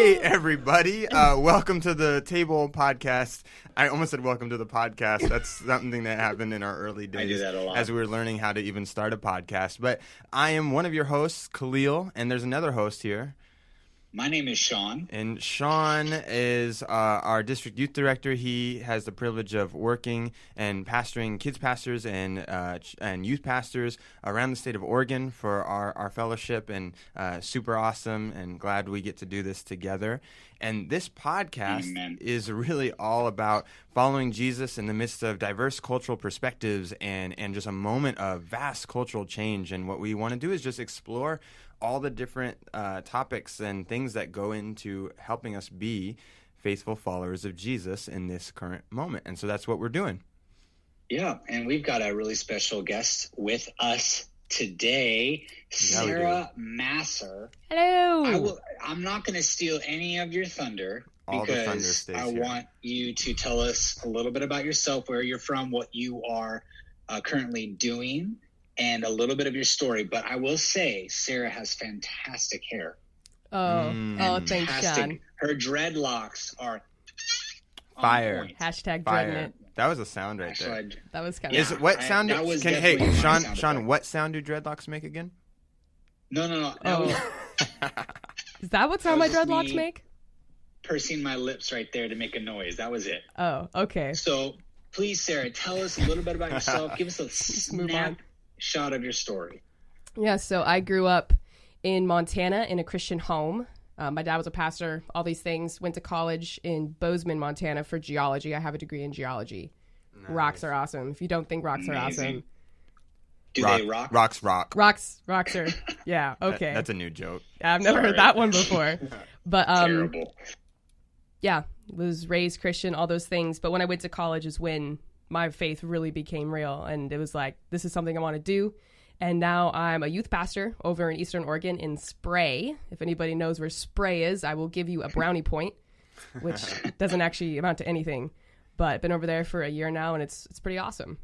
Hey, everybody. Welcome to the Table Podcast. I almost said welcome to the podcast. That's something that happened in our early days. I do that a lot. As we were learning how to even start a podcast. But I am one of your hosts, Khalil, and there's another host here. My name is Sean. And Sean is our district youth director. He has the privilege of working and pastoring kids pastors and youth pastors around the state of Oregon for our fellowship, and super awesome and glad we get to do this together. And this podcast is really all about following Jesus in the midst of diverse cultural perspectives and just a moment of vast cultural change. And what we want to do is just explore all the different topics and things that go into helping us be faithful followers of Jesus in this current moment. And so that's what we're doing. Yeah, and we've got a really special guest with us today, Sarah Massar. Hello. I'm not going to steal any of your thunder All the thunder because stays I here. want you to tell us a little bit about yourself, where you're from, what you are currently doing, and a little bit of your story. But I will say, Sarah has fantastic hair. Thanks, Sean. Her dreadlocks are Fire. on point. Hashtag Fire. dreading it. That was a sound right there. Actually, That was kind Is of... it what I- sound? that was Hey, definitely my Sean. sound Sean, effect. what sound do dreadlocks make again? No. That Oh. was Is that what sound my That was dreadlocks me. make? pursing my lips right there to make a noise. That was it. Oh, okay. So please, Sarah, tell us a little bit about yourself. Give us a move on. snapshot of your story. Yeah, so I grew up in Montana in a Christian home. My dad was a pastor, all these things. Went to college in Bozeman, Montana for geology. I have a degree in geology. Nice. Rocks are awesome. If you don't think rocks are Amazing. awesome. Do they rock? Rocks rock. Rocks are, yeah, okay. That's a new joke. I've never Sorry. heard that one before. But Terrible. yeah, was raised Christian, all those things. But when I went to college is when my faith really became real. And it was like, this is something I want to do. And now I'm a youth pastor over in Eastern Oregon in Spray. If anybody knows where Spray is, I will give you a brownie point, which doesn't actually amount to anything. But I've been over there for a year now, and it's pretty awesome.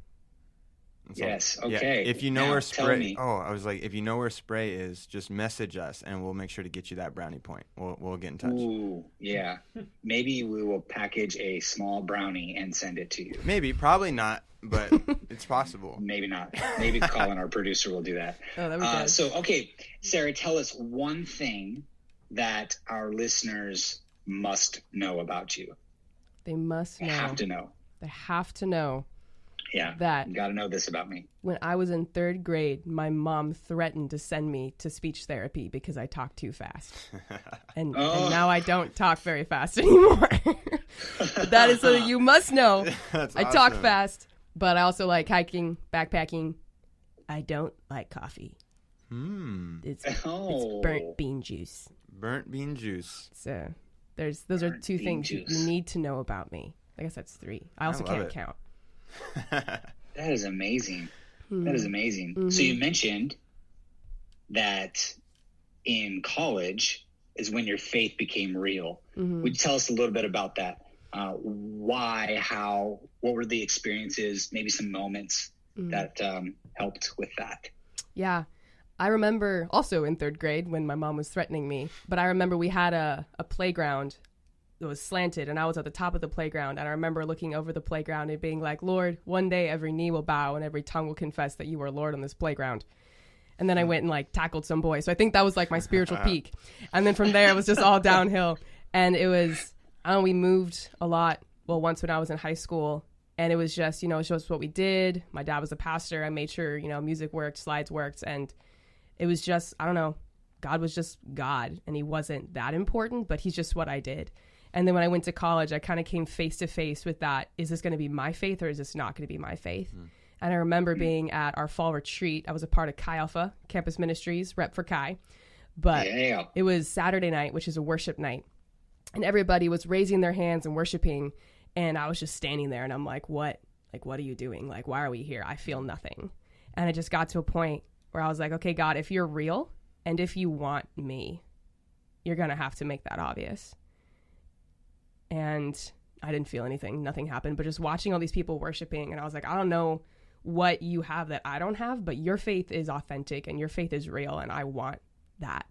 So, Yes. yeah, Okay. if you know Now, where tell Spray, me. I was like, if you know where Spray is, just message us, and we'll make sure to get you that brownie point. We'll get in touch. Ooh, yeah. Maybe we will package a small brownie and send it to you. Maybe, probably not, but it's possible. Maybe not. Maybe Colin, our producer, will do that. Oh, that was good. Okay, Sarah, tell us one thing that our listeners must know about you. They must know. They have to know. They have to know Yeah. that You got to know this about me. when I was in third grade, my mom threatened to send me to speech therapy because I talked too fast. And now I don't talk very fast anymore. But that is something you must know. That's I talk awesome. fast, but I also like hiking, backpacking. I don't like coffee. It's Oh. burnt bean juice. Burnt bean juice. So those are Burnt two bean things juice. you need to know about me. I guess that's three. I also love can't it. count. That is amazing. That is amazing. So you mentioned that in college is when your faith became real. Would you tell us a little bit about that? Why, how, what were the experiences, maybe some moments that helped with that? Yeah. I remember also in third grade when my mom was threatening me, but I remember we had a playground that was slanted and I was at the top of the playground. And I remember looking over the playground and being like, Lord, one day every knee will bow and every tongue will confess that you are Lord on this playground. And then I went and like tackled some boy. So I think that was like my spiritual peak. And then from there, it was just all downhill. And it was, I don't know, we moved a lot. Well, once when I was in high school, and it was just, it's just what we did. My dad was a pastor. I made sure, music worked, slides worked. And it was just, I don't know, God was just God. And he wasn't that important, but he's just what I did. And then when I went to college, I kind of came face to face with that. Is this going to be my faith or is this not going to be my faith? And I remember being at our fall retreat. I was a part of Chi Alpha Campus Ministries, rep for Chi. But Yeah. it was Saturday night, which is a worship night. And everybody was raising their hands and worshiping. And I was just standing there and I'm like, what? Like, what are you doing? Like, why are we here? I feel nothing. And I just got to a point where I was like, okay, God, if you're real and if you want me, you're going to have to make that obvious. And I didn't feel anything. Nothing happened. But just watching all these people worshiping, and I was like, I don't know what you have that I don't have, but your faith is authentic and your faith is real, and I want that.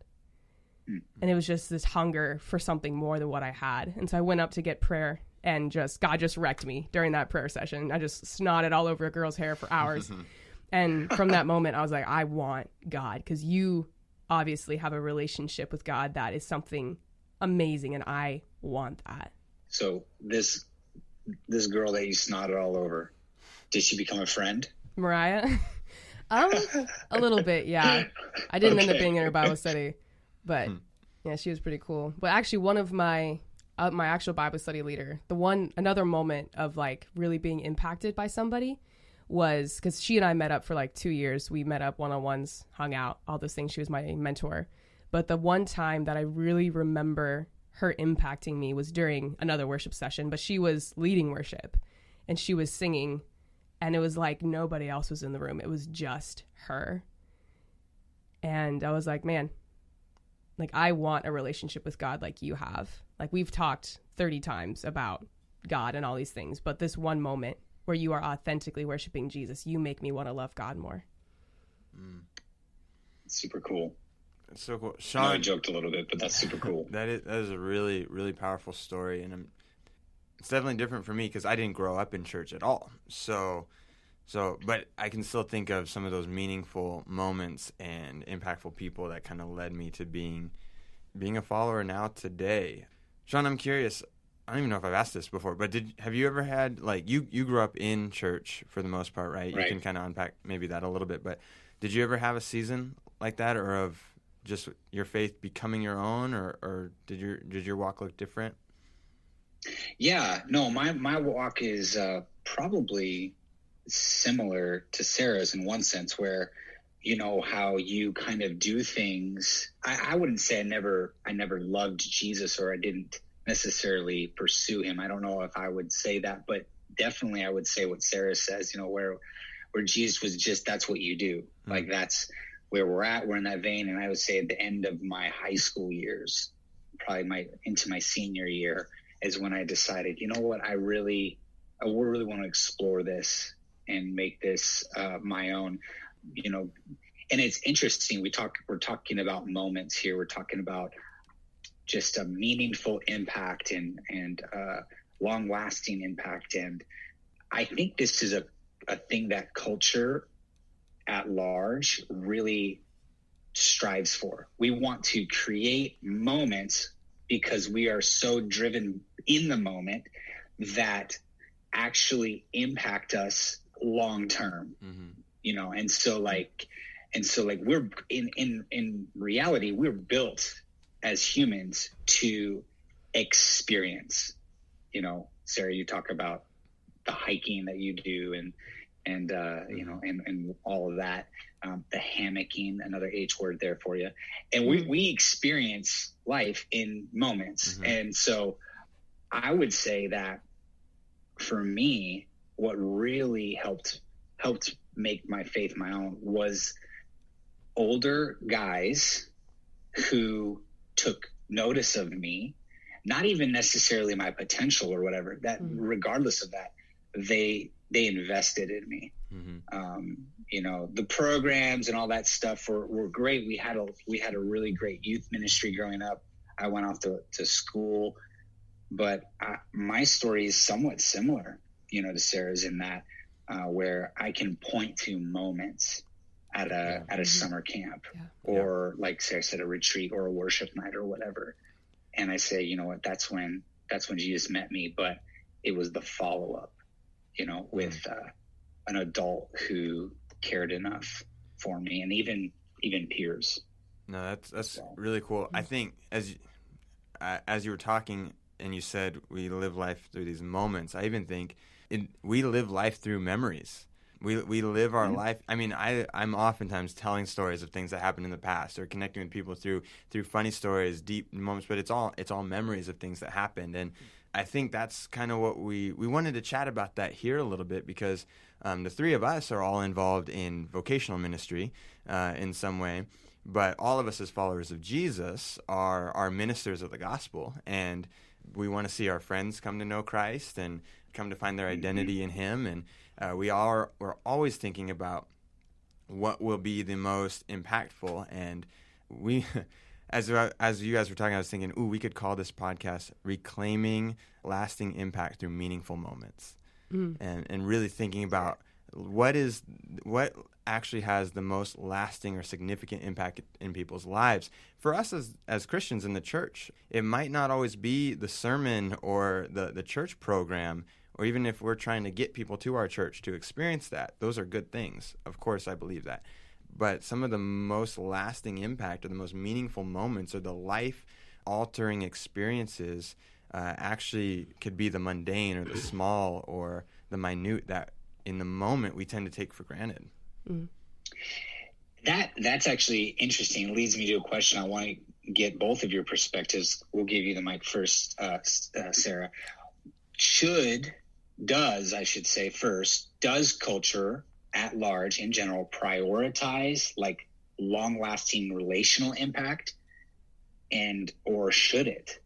And it was just this hunger for something more than what I had. And so I went up to get prayer, and God just wrecked me during that prayer session. I just snotted all over a girl's hair for hours. And from that moment, I was like, I want God, because you obviously have a relationship with God that is something amazing, and I want that. So this girl that you snotted all over, did she become a friend? Mariah? A little bit, yeah. I didn't end up being in her Bible study, but yeah, she was pretty cool. But actually, one of my actual Bible study leader, another moment of like really being impacted by somebody was because she and I met up for like 2 years. We met up one-on-ones, hung out, all those things. She was my mentor. But the one time that I really remember her impacting me was during another worship session, but she was leading worship and she was singing, and it was like nobody else was in the room. It was just her. And I was like, man, like I want a relationship with God like you have. Like we've talked 30 times about God and all these things, but this one moment where you are authentically worshiping Jesus, you make me want to love God more. Super cool. That's so cool. Sean, I joked a little bit, but that's super cool. That is a really, really powerful story. And it's definitely different for me because I didn't grow up in church at all. So, but I can still think of some of those meaningful moments and impactful people that kind of led me to being a follower now today. Sean, I'm curious. I don't even know if I've asked this before, but have you ever had, like, you grew up in church for the most part, right? You can kind of unpack maybe that a little bit, but did you ever have a season like that, or of just your faith becoming your own, or did your walk look different? Yeah, no, my walk is probably similar to Sarah's in one sense, where you know how you kind of do things. I wouldn't say I never loved Jesus, or I didn't necessarily pursue him. I don't know if I would say that, but definitely I would say what Sarah says, you know, where Jesus was just, that's what you do. Like that's where we're at. We're in that vein. And I would say at the end of my high school years, probably into my senior year, is when I decided, you know what, I really want to explore this and make this my own, you know. And it's interesting. We're talking about moments here. We're talking about just a meaningful impact and long-lasting impact. And I think this is a thing that culture at large really strives for. We want to create moments because we are so driven in the moment that actually impact us long-term, you know? And so like we're in reality, we're built as humans to experience. You know, Sarah, you talk about the hiking that you do and you know, and all of that, the hammocking, another H word there for you. And we experience life in moments. And so I would say that for me, what really helped make my faith my own was older guys who took notice of me, not even necessarily my potential or whatever, that regardless of that, they invested in me. You know, the programs and all that stuff were great. We had a really great youth ministry growing up. I went off to school, but my story is somewhat similar, you know, to Sarah's in that, where I can point to moments at a summer camp or like Sarah said, a retreat or a worship night or whatever. And I say, you know what, that's when Jesus met me, but it was the follow-up, you know, with an adult who cared enough for me, and even peers. No, that's really cool. I think as you were talking and you said we live life through these moments, I even think we live life through memories. We live our life. I mean, I'm oftentimes telling stories of things that happened in the past or connecting with people through funny stories, deep moments, but it's all memories of things that happened. And I think that's kind of what we wanted to chat about that here a little bit, because the three of us are all involved in vocational ministry in some way, but all of us as followers of Jesus are ministers of the gospel, and we want to see our friends come to know Christ and come to find their identity in him. And we're always thinking about what will be the most impactful. And as you guys were talking, I was thinking, ooh, we could call this podcast "Reclaiming Lasting Impact Through Meaningful Moments," and really thinking about what actually has the most lasting or significant impact in people's lives. For us as Christians in the church, it might not always be the sermon or the church program, or even if we're trying to get people to our church to experience that. Those are good things. Of course, I believe that. But some of the most lasting impact or the most meaningful moments or the life-altering experiences actually could be the mundane or the small or the minute that in the moment we tend to take for granted. Mm. That's actually interesting. It leads me to a question. I want to get both of your perspectives. We'll give you the mic first, Sarah. Does culture at large in general prioritize like long-lasting relational impact, or should it?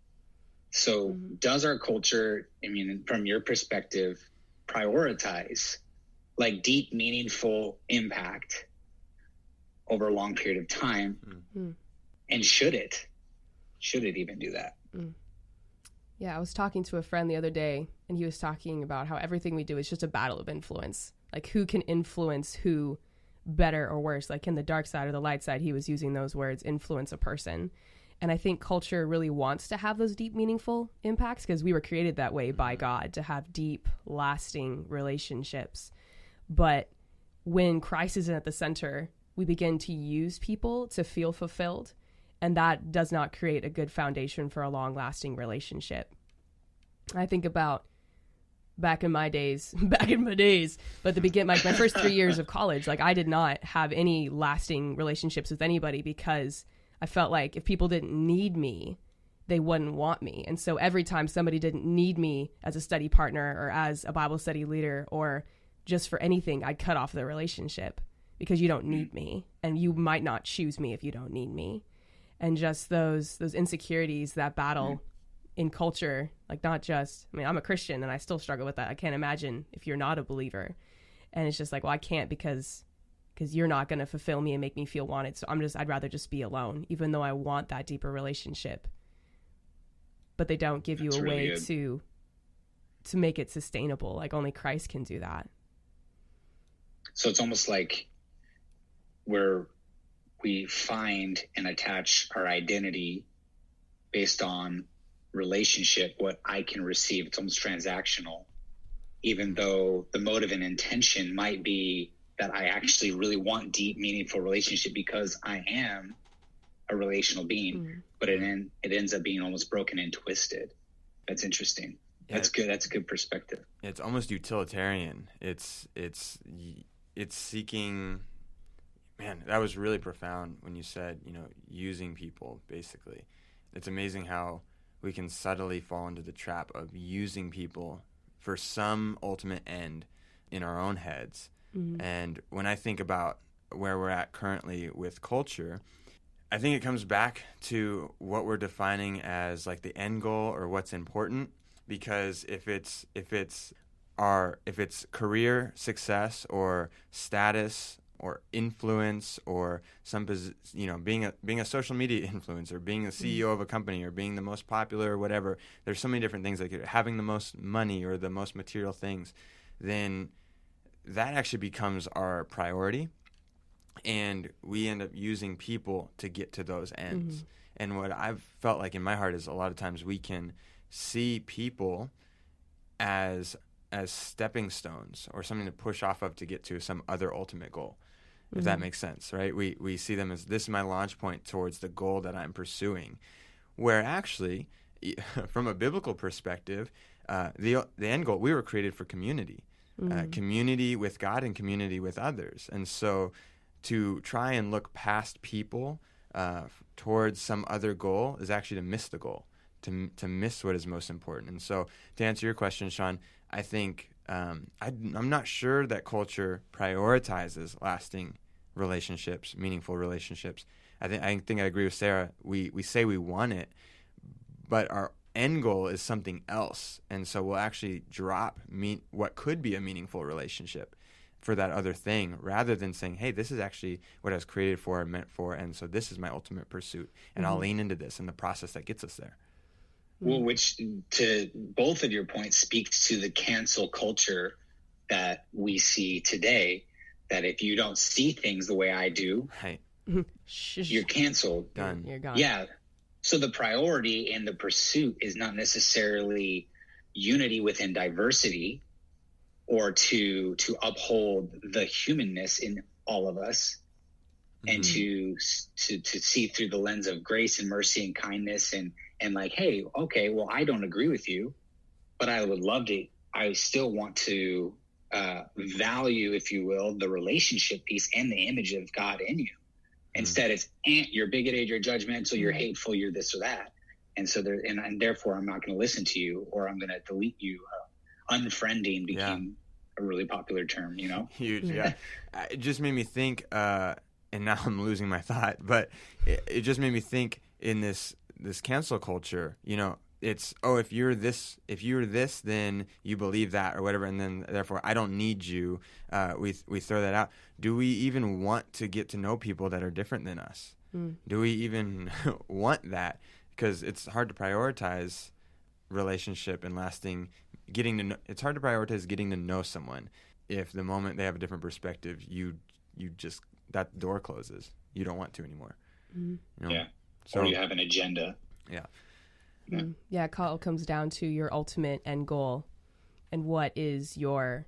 So does our culture, I mean, from your perspective, prioritize like deep, meaningful impact over a long period of time? And should it even do that? Yeah, I was talking to a friend the other day, and he was talking about how everything we do is just a battle of influence. Like, who can influence who better or worse? Like, in the dark side or the light side, he was using those words, influence a person. And I think culture really wants to have those deep, meaningful impacts because we were created that way by God, to have deep, lasting relationships. But when Christ isn't at the center, we begin to use people to feel fulfilled. And that does not create a good foundation for a long-lasting relationship. I think about back in my days, but my first 3 years of college, like I did not have any lasting relationships with anybody because I felt like if people didn't need me, they wouldn't want me. And so every time somebody didn't need me as a study partner or as a Bible study leader or just for anything, I'd cut off the relationship because you don't need me and you might not choose me if you don't need me. And just those insecurities, that battle in culture, like not just, I mean, I'm a Christian and I still struggle with that. I can't imagine if you're not a believer. And it's just like, well, I can't because you're not going to fulfill me and make me feel wanted. So I'd rather just be alone, even though I want that deeper relationship. But they don't give you a way to make it sustainable. Like only Christ can do that. So it's almost like we find and attach our identity based on relationship, what I can receive. It's almost transactional, even though the motive and intention might be that I actually really want deep, meaningful relationship because I am a relational being, but it ends up being almost broken and twisted. That's interesting. Yeah, that's good. That's a good perspective. It's almost utilitarian. It's seeking. Man, that was really profound when you said, using people, basically. It's amazing how we can subtly fall into the trap of using people for some ultimate end in our own heads. And when I think about where we're at currently with culture, I think it comes back to what we're defining as like the end goal or what's important. Because if it's career success or status or influence or being a social media influencer, being the CEO of a company or being the most popular or whatever, there's so many different things, like having the most money or the most material things, then that actually becomes our priority. And we end up using people to get to those ends. And what I've felt like in my heart is a lot of times we can see people as stepping stones or something to push off of to get to some other ultimate goal, if that makes sense, right? We see them as, this is my launch point towards the goal that I'm pursuing, where actually, from a biblical perspective, the end goal, we were created for community, community with God and community with others. And so to try and look past people towards some other goal is actually to miss the goal, to miss what is most important. And so to answer your question, Sean, I think I'm not sure that culture prioritizes lasting relationships, meaningful relationships. I think I agree with Sarah. We say we want it, but our end goal is something else, and so we'll actually drop what could be a meaningful relationship for that other thing, rather than saying, hey, this is actually what I was created for and meant for, and so this is my ultimate pursuit, and I'll lean into this and the process that gets us there. Well, which, to both of your points, speaks to the cancel culture that we see today, that if you don't see things the way I do, right, you're canceled. Done. You're gone. Yeah. So the priority and the pursuit is not necessarily unity within diversity, or to uphold the humanness in all of us, and to see through the lens of grace and mercy and kindness, and like, hey, okay, well, I don't agree with you, but I would love to, I still want to value, if you will, the relationship piece and the image of God in you. Instead, it's you're bigoted, you're judgmental, you're hateful, you're this or that. And so and therefore I'm not going to listen to you, or I'm going to delete you. Unfriending became a really popular term, you know? Huge, yeah. It just made me think, and now I'm losing my thought, but it just made me think in this cancel culture, you know, it's, oh, if you're this, then you believe that or whatever, and then therefore I don't need you. We throw that out. Do we even want to get to know people that are different than us? Do we even want that? Because it's hard to prioritize relationship and lasting, it's hard to prioritize getting to know someone if the moment they have a different perspective, you just, that door closes. You don't want to anymore. You know? Yeah. So, or you have an agenda. Yeah. Yeah, it all comes down to your ultimate end goal, and what is your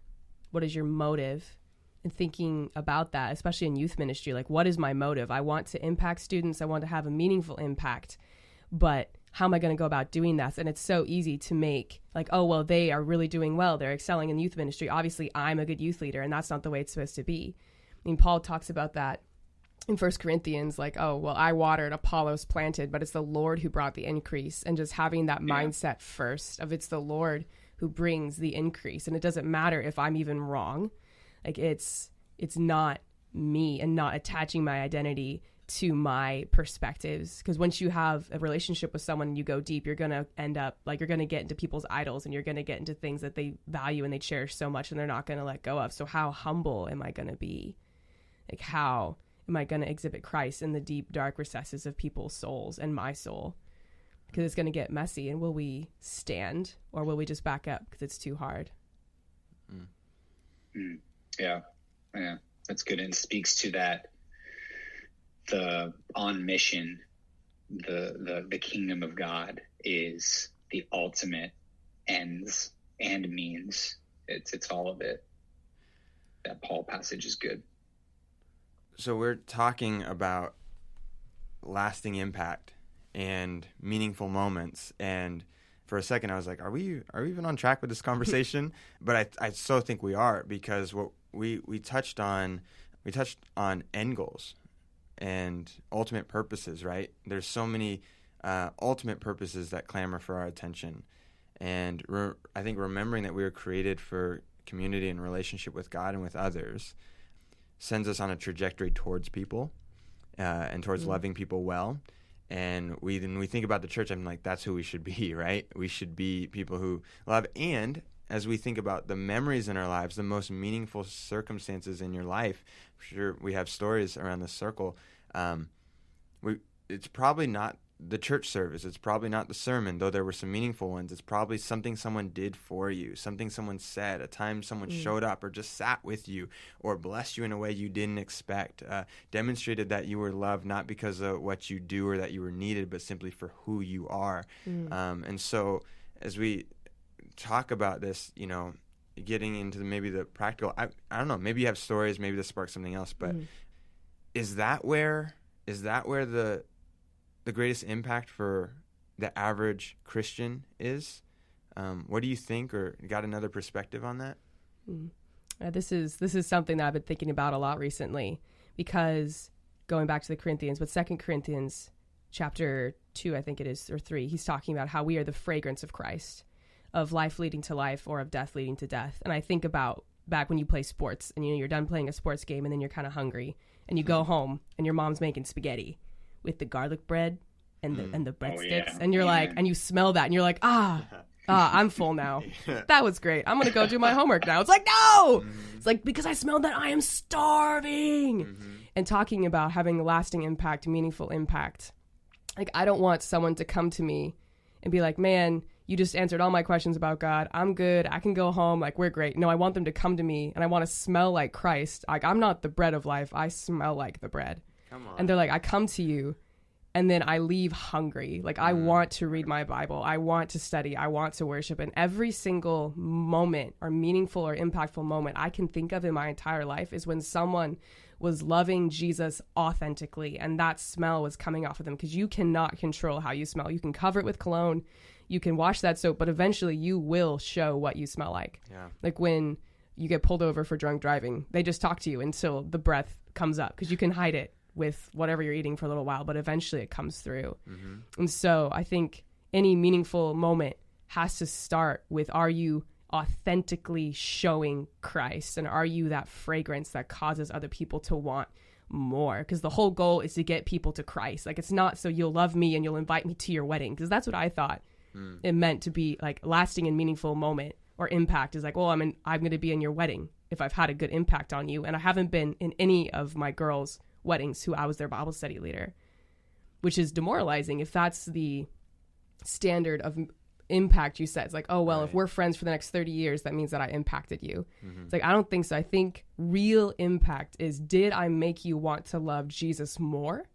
motive, and thinking about that, especially in youth ministry. Like, what is my motive? I want to impact students. I want to have a meaningful impact, but how am I going to go about doing that? And it's so easy to make like, oh, well, they are really doing well. They're excelling in youth ministry. Obviously, I'm a good youth leader, and that's not the way it's supposed to be. I mean, Paul talks about that in 1 Corinthians, like, oh, well, I watered, Apollos planted, but it's the Lord who brought the increase. And just having that mindset first of it's the Lord who brings the increase. And it doesn't matter if I'm even wrong. Like, it's not me, and not attaching my identity to my perspectives. Because once you have a relationship with someone and you go deep, you're going to end up, like, you're going to get into people's idols, and you're going to get into things that they value and they cherish so much and they're not going to let go of. So how humble am I going to be? Like, how am I going to exhibit Christ in the deep, dark recesses of people's souls and my soul? Because it's going to get messy. And will we stand, or will we just back up because it's too hard? Yeah, that's good. And it speaks to that, the on mission, the kingdom of God is the ultimate ends and means. It's all of it. That Paul passage is good. So we're talking about lasting impact and meaningful moments, and for a second I was like, are we even on track with this conversation? But I so think we are, because what we touched on end goals and ultimate purposes, right? There's so many ultimate purposes that clamor for our attention, and I think remembering that we were created for community and relationship with God and with others sends us on a trajectory towards people and towards loving people well. And when we think about the church, I'm like, that's who we should be, right? We should be people who love. And as we think about the memories in our lives, the most meaningful circumstances in your life, I'm sure we have stories around this circle. It's probably not the church service. It's probably not the sermon, though there were some meaningful ones. It's probably something someone did for you, something someone said, a time someone showed up or just sat with you or blessed you in a way you didn't expect, demonstrated that you were loved not because of what you do or that you were needed, but simply for who you are. And so as we talk about this, you know, getting into maybe the practical, I don't know, maybe you have stories, maybe this sparks something else, but is that where the greatest impact for the average Christian is? What do you think, or got another perspective on that? This is something that I've been thinking about a lot recently, because going back to the Corinthians, but 2 Corinthians chapter 2, I think it is, or 3, he's talking about how we are the fragrance of Christ, of life leading to life or of death leading to death. And I think about back when you play sports and, you know, you're done playing a sports game and then you're kind of hungry and you go home and your mom's making spaghetti with the garlic bread and the breadsticks, and you're like, and you smell that and you're like, I'm full now. That was great. I'm going to go do my homework now. It's like, no! It's like, because I smelled that, I am starving. And talking about having lasting impact, meaningful impact. Like, I don't want someone to come to me and be like, man, you just answered all my questions about God. I'm good. I can go home. Like, we're great. No, I want them to come to me and I want to smell like Christ. Like, I'm not the bread of life. I smell like the bread. Come on. And they're like, I come to you and then I leave hungry. Like, I want to read my Bible. I want to study. I want to worship. And every single moment or meaningful or impactful moment I can think of in my entire life is when someone was loving Jesus authentically and that smell was coming off of them, because you cannot control how you smell. You can cover it with cologne. You can wash that soap, but eventually you will show what you smell like. Yeah. Like when you get pulled over for drunk driving, they just talk to you until the breath comes up, because you can hide it with whatever you're eating for a little while, but eventually it comes through. And so I think any meaningful moment has to start with, are you authentically showing Christ? And are you that fragrance that causes other people to want more? Because the whole goal is to get people to Christ. Like, it's not so you'll love me and you'll invite me to your wedding, because that's what I thought it meant to be, like, lasting and meaningful moment or impact is like, well, I'm going to be in your wedding if I've had a good impact on you. And I haven't been in any of my girls' weddings who I was their Bible study leader, which is demoralizing if that's the standard of impact you set. It's like, oh, well, if we're friends for the next 30 years, that means that I impacted you. It's like, I don't think so. I think real impact is, did I make you want to love Jesus more?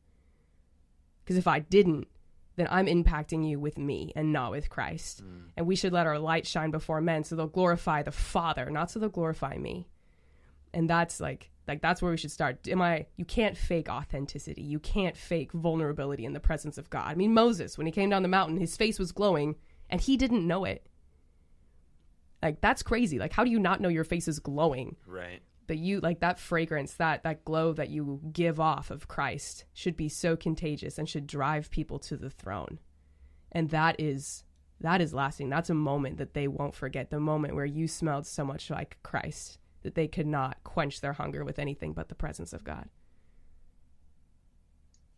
Because if I didn't, then I'm impacting you with me and not with Christ. And we should let our light shine before men so they'll glorify the Father, not so they'll glorify me. And that's like that's where we should start. You can't fake authenticity. You can't fake vulnerability in the presence of God. I mean, Moses, when he came down the mountain, his face was glowing and he didn't know it. Like, that's crazy. Like, how do you not know your face is glowing? Right. But you, like, that fragrance, that glow that you give off of Christ should be so contagious and should drive people to the throne. And that is lasting. That's a moment that they won't forget. The moment where you smelled so much like Christ that they could not quench their hunger with anything but the presence of God.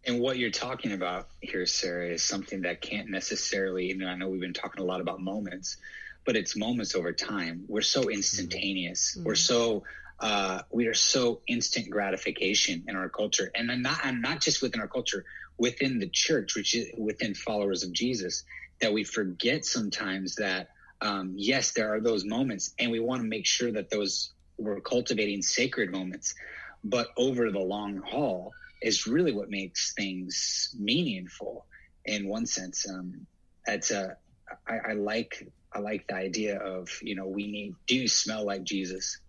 And what you're talking about here, Sarah, is something that can't necessarily, I know we've been talking a lot about moments, but it's moments over time. We're so instantaneous. We're so, we are so instant gratification in our culture. And not just within our culture, within the church, which is within followers of Jesus, that we forget sometimes that, yes, there are those moments, and we want to make sure that we're cultivating sacred moments, but over the long haul is really what makes things meaningful in one sense. I like the idea of, do you smell like Jesus,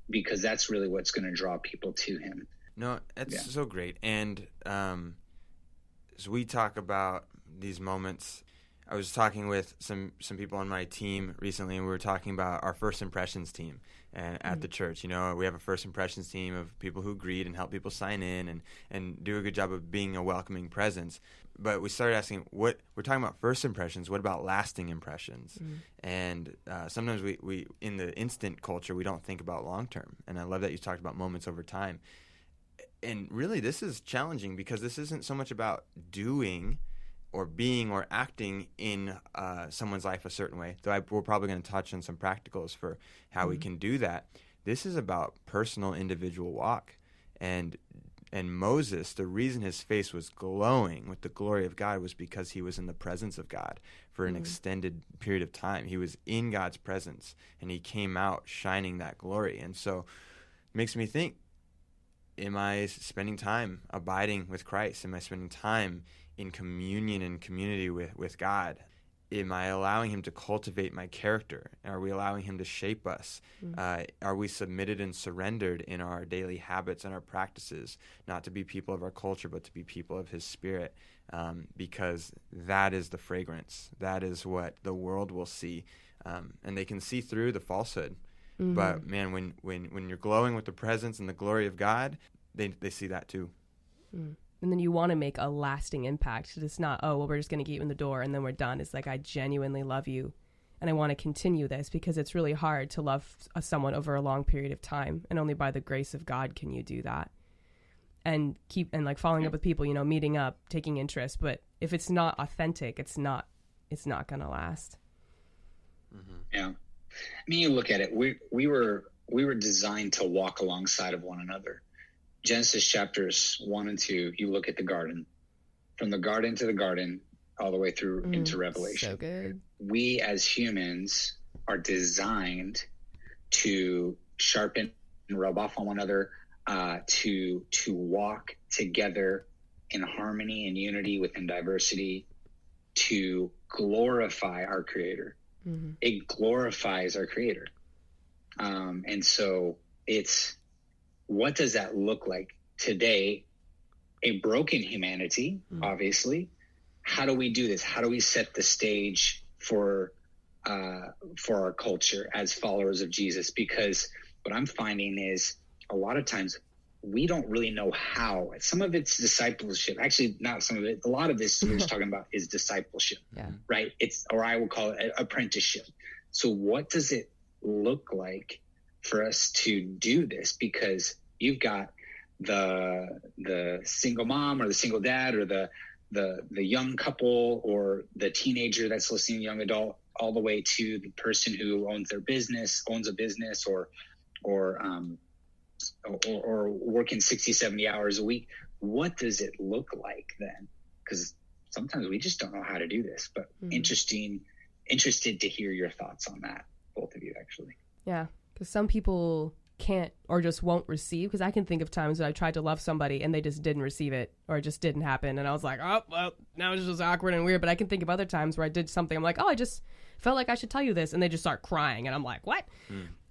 because that's really what's going to draw people to him. No, that's so great. And as we talk about these moments, I was talking with some people on my team recently, and we were talking about our first impressions team at the church. We have a first impressions team of people who greet and help people sign in and do a good job of being a welcoming presence. But we started asking, we're talking about first impressions, what about lasting impressions? And sometimes we in the instant culture, we don't think about long-term. And I love that you talked about moments over time. And really, this is challenging because this isn't so much about doing or being or acting in someone's life a certain way, though we're probably going to touch on some practicals for how we can do that. This is about personal individual walk. And Moses, the reason his face was glowing with the glory of God was because he was in the presence of God for an extended period of time. He was in God's presence, and he came out shining that glory. And so it makes me think, am I spending time abiding with Christ? Am I spending time in communion and community with God? Am I allowing him to cultivate my character? Are we allowing him to shape us? Are we submitted and surrendered in our daily habits and our practices, not to be people of our culture, but to be people of his Spirit? Because that is the fragrance. That is what the world will see. And they can see through the falsehood. But man, when you're glowing with the presence and the glory of God, they see that too. And then you want to make a lasting impact. It's not, oh, well, we're just going to get you in the door and then we're done. It's like, I genuinely love you and I want to continue this, because it's really hard to love someone over a long period of time. And only by the grace of God can you do that. And following up with people, meeting up, taking interest. But if it's not authentic, it's not it's not going to last. Yeah. I mean, you look at it, we were designed to walk alongside of one another. Genesis chapters 1 and 2, you look at the garden, from the garden to the garden, all the way through into Revelation. So good. We as humans are designed to sharpen and rub off on one another, to walk together in harmony and unity within diversity, to glorify our Creator. It glorifies our Creator. And so it's, what does that look like today? A broken humanity, obviously. How do we do this? How do we set the stage for our culture as followers of Jesus? Because what I'm finding is a lot of times we don't really know how. Some of it's discipleship. Actually, not some of it. A lot of this we're just talking about is discipleship, right? It's, or I would call it apprenticeship. So what does it look like for us to do this? Because you've got the single mom or the single dad or the young couple or the teenager that's listening, young adult, all the way to the person who owns a business or working 60, 70 hours a week. What does it look like then? Because sometimes we just don't know how to do this, but interested to hear your thoughts on that, both of you, actually. Yeah, because some people can't or just won't receive, because I can think of times when I tried to love somebody and they just didn't receive it or it just didn't happen, and I was like, oh, well, now it's just awkward and weird. But I can think of other times where I did something, I'm like, oh, I just felt like I should tell you this, and they just start crying and I'm like, what?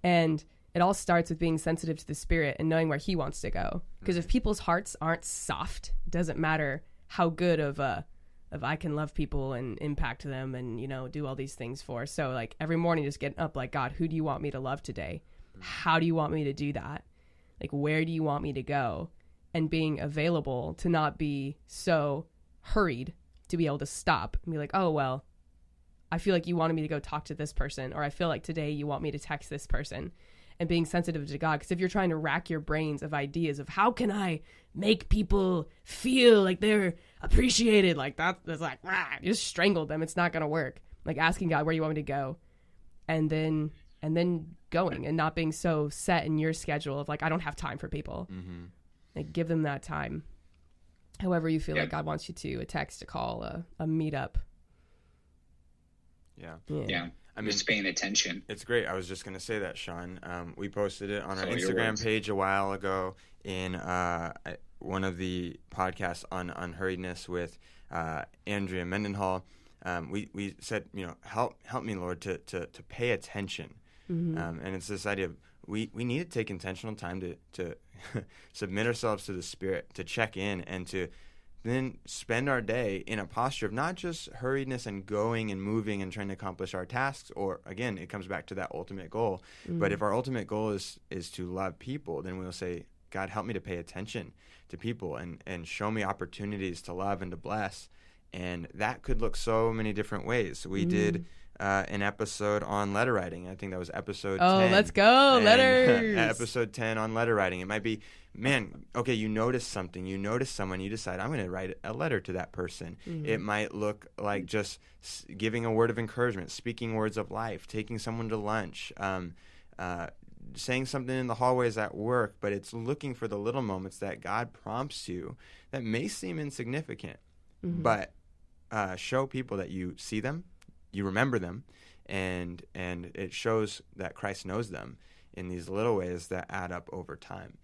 And it all starts with being sensitive to the Spirit and knowing where He wants to go. Because if people's hearts aren't soft, it doesn't matter how good of I can love people and impact them and, you know, do all these things for. So like every morning just getting up like, God, who do you want me to love today? How do you want me to do that? Like, where do you want me to go? And being available to not be so hurried, to be able to stop and be like, oh, well, I feel like you wanted me to go talk to this person, or I feel like today you want me to text this person. And being sensitive to God. Because if you're trying to rack your brains of ideas of how can I make people feel like they're appreciated, like that's like, you just strangle them. It's not going to work. Like asking God where you want me to go, and then going, and not being so set in your schedule of like, I don't have time for people. Like give them that time. However you feel like God wants you to, a text, a call, a meetup. Yeah. I mean, just paying attention. It's great. I was just going to say that, Sean. We posted it on our Instagram page a while ago in one of the podcasts on unhurriedness with Andrea Mendenhall. We said, you know, help me, Lord, to pay attention. And it's this idea of we need to take intentional time to submit ourselves to the Spirit, to check in, and to then spend our day in a posture of not just hurriedness and going and moving and trying to accomplish our tasks, or again, it comes back to that ultimate goal. But if our ultimate goal is to love people, then we'll say, God, help me to pay attention to people and show me opportunities to love and to bless. And that could look so many different ways. We did an episode on letter writing. I think that was episode 10. Oh, let's go, letters. Episode 10 on letter writing. It might be, man, okay, you notice something. You notice someone. You decide, I'm going to write a letter to that person. It might look like just giving a word of encouragement, speaking words of life, taking someone to lunch, saying something in the hallways at work. But it's looking for the little moments that God prompts you that may seem insignificant, but show people that you see them, you remember them, and it shows that Christ knows them in these little ways that add up over time.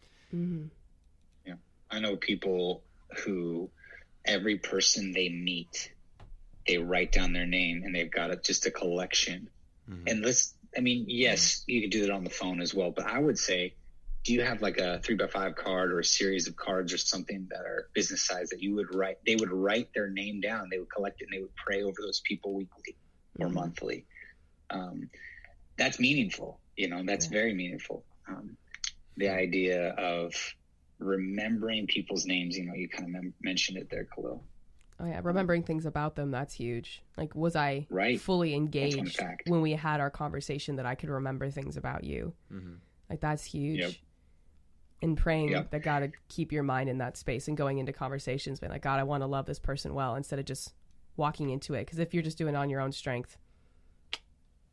Yeah, I know people who every person they meet, they write down their name, and they've got just a collection. And yes, you could do that on the phone as well, but I would say, do you have like a 3x5 card or a series of cards or something that are business size that you would write? They would write their name down. They would collect it, and they would pray over those people weekly or monthly. That's meaningful. You know, that's very meaningful. The idea of remembering people's names, you know, you kind of mentioned it there, Khalil. Oh yeah, remembering things about them, that's huge. Like, was I fully engaged when we had our conversation that I could remember things about you? Like, that's huge. And praying that God would keep your mind in that space and going into conversations being like, God, I want to love this person well, instead of just walking into it. Because if you're just doing it on your own strength,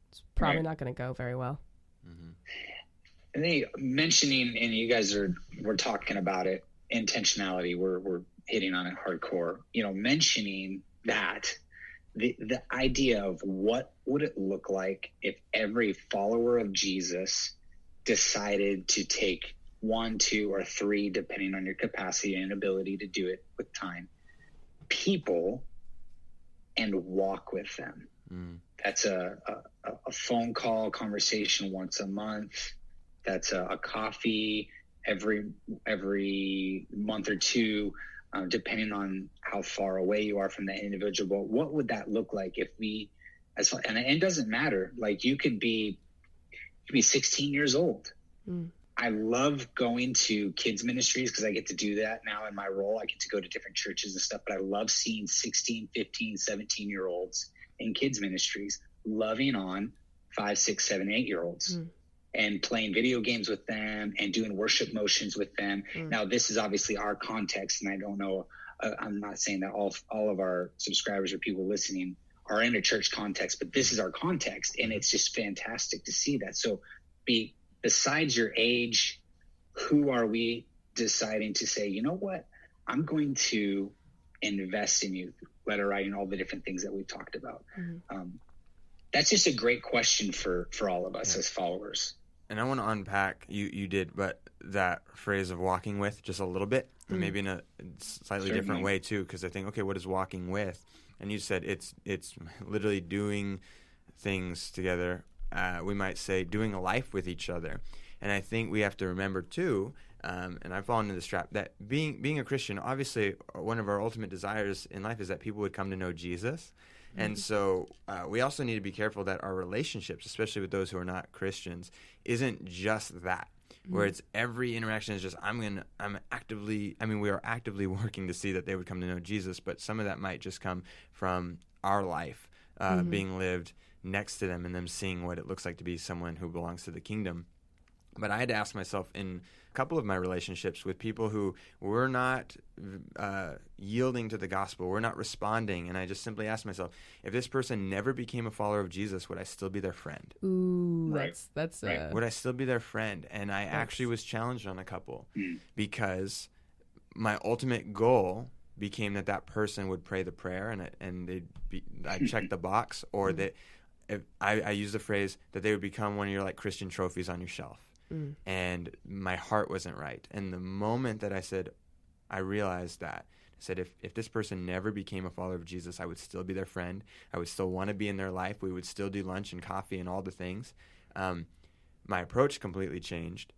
it's probably not going to go very well. Mm-hmm. And then mentioning, and you guys we're talking about it, intentionality. We're hitting on it hardcore. Mentioning that the idea of what would it look like if every follower of Jesus decided to take 1, 2, or 3, depending on your capacity and ability to do it with time, people, and walk with them. That's a phone call conversation once a month. That's a coffee every month or two, depending on how far away you are from that individual. But what would that look like if we, and it doesn't matter. Like you could be 16 years old. I love going to kids ministries because I get to do that now in my role. I get to go to different churches and stuff, but I love seeing 16, 15, 17-year-olds in kids ministries loving on 5, 6, 7, 8-year-olds. And playing video games with them and doing worship motions with them. Now, this is obviously our context, and I don't know, I'm not saying that all of our subscribers or people listening are in a church context, but this is our context, and it's just fantastic to see that. So besides your age, who are we deciding to say, you know what, I'm going to invest in you, letter writing, all the different things that we've talked about. That's just a great question for all of us as followers. And I want to unpack, you did, but that phrase of walking with just a little bit, and maybe in a slightly different way too, because I think, okay, what is walking with? And you said it's literally doing things together. We might say doing a life with each other. And I think we have to remember too, and I've fallen into this trap, that being a Christian, obviously one of our ultimate desires in life is that people would come to know Jesus. And so we also need to be careful that our relationships, especially with those who are not Christians, isn't just that, where it's every interaction is just we are actively working to see that they would come to know Jesus, but some of that might just come from our life being lived next to them and them seeing what it looks like to be someone who belongs to the kingdom. But I had to ask myself in a couple of my relationships with people who were not yielding to the gospel, were not responding, and I just simply asked myself, if this person never became a follower of Jesus, would I still be their friend? Ooh, that's would I still be their friend? And I actually was challenged on a couple because my ultimate goal became that person would pray the prayer and I'd check the box, or that I use the phrase that they would become one of your like Christian trophies on your shelf. And my heart wasn't right. And the moment that I realized that, I said, if this person never became a follower of Jesus, I would still be their friend. I would still want to be in their life. We would still do lunch and coffee and all the things. My approach completely changed,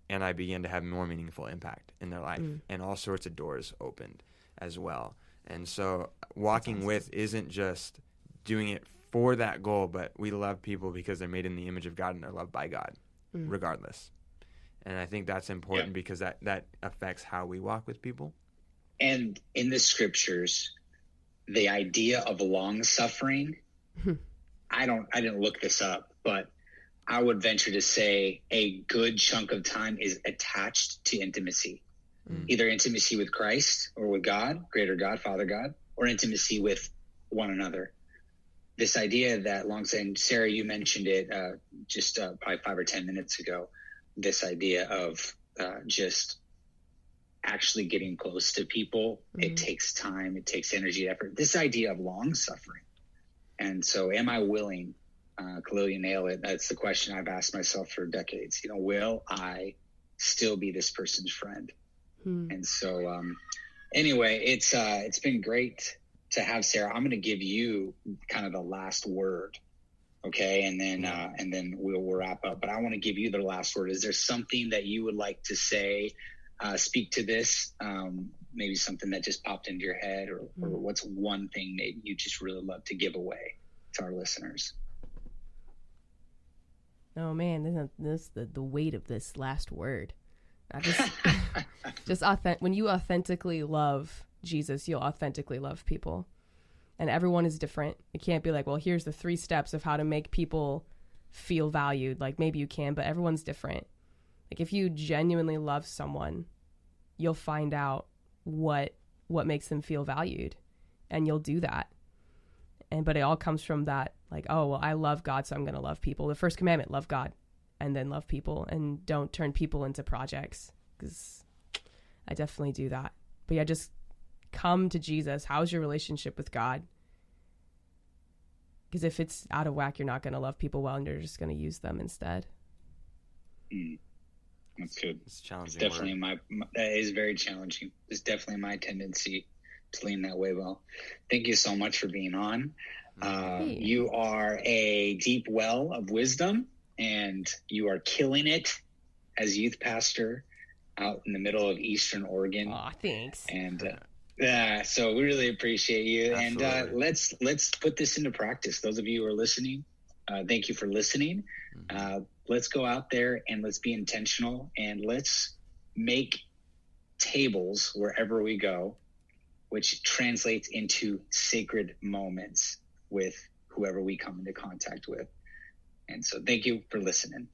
and I began to have more meaningful impact in their life, and all sorts of doors opened as well. And so walking with isn't just doing it for that goal, but we love people because they're made in the image of God and they're loved by God. Regardless. And I think that's important because that affects how we walk with people. And in the scriptures, the idea of long suffering, I didn't look this up, but I would venture to say a good chunk of time is attached to intimacy. Either intimacy with Christ or with God, greater God, Father God, or intimacy with one another. This idea that long-standing, Sarah, you mentioned it just probably 5 or 10 minutes ago, this idea of just actually getting close to people. It takes time, it takes energy, effort. This idea of long-suffering. And so am I willing, Khalil, you nail it. That's the question I've asked myself for decades. Will I still be this person's friend? And so anyway, it's been great to have Sarah. I'm going to give you kind of the last word, okay, and then we'll wrap up. But I want to give you the last word. Is there something that you would like to say, speak to this? Maybe something that just popped into your head, or what's one thing that you just really love to give away to our listeners? Oh man, this the weight of this last word. I just when you authentically love Jesus, you'll authentically love people. And everyone is different. It can't be like, well, here's the 3 steps of how to make people feel valued. Like, maybe you can, but everyone's different. Like, if you genuinely love someone, you'll find out what makes them feel valued, and you'll do that. but it all comes from that, like, oh, well, I love God, so I'm going to love people. The first commandment, love God, and then love people, and don't turn people into projects, because I definitely do that. But yeah, just come to Jesus. How's your relationship with God? Because if it's out of whack, you're not going to love people well, and you're just going to use them instead. That's good. It's challenging. It's definitely that is very challenging. It's definitely my tendency to lean that way. Well, thank you so much for being on. You are a deep well of wisdom, and you are killing it as youth pastor out in the middle of Eastern Oregon. Aw, thanks. And so we really appreciate you. Absolutely. And let's put this into practice. Those of you who are listening, thank you for listening. Let's go out there and let's be intentional, and let's make tables wherever we go, which translates into sacred moments with whoever we come into contact with. And so thank you for listening.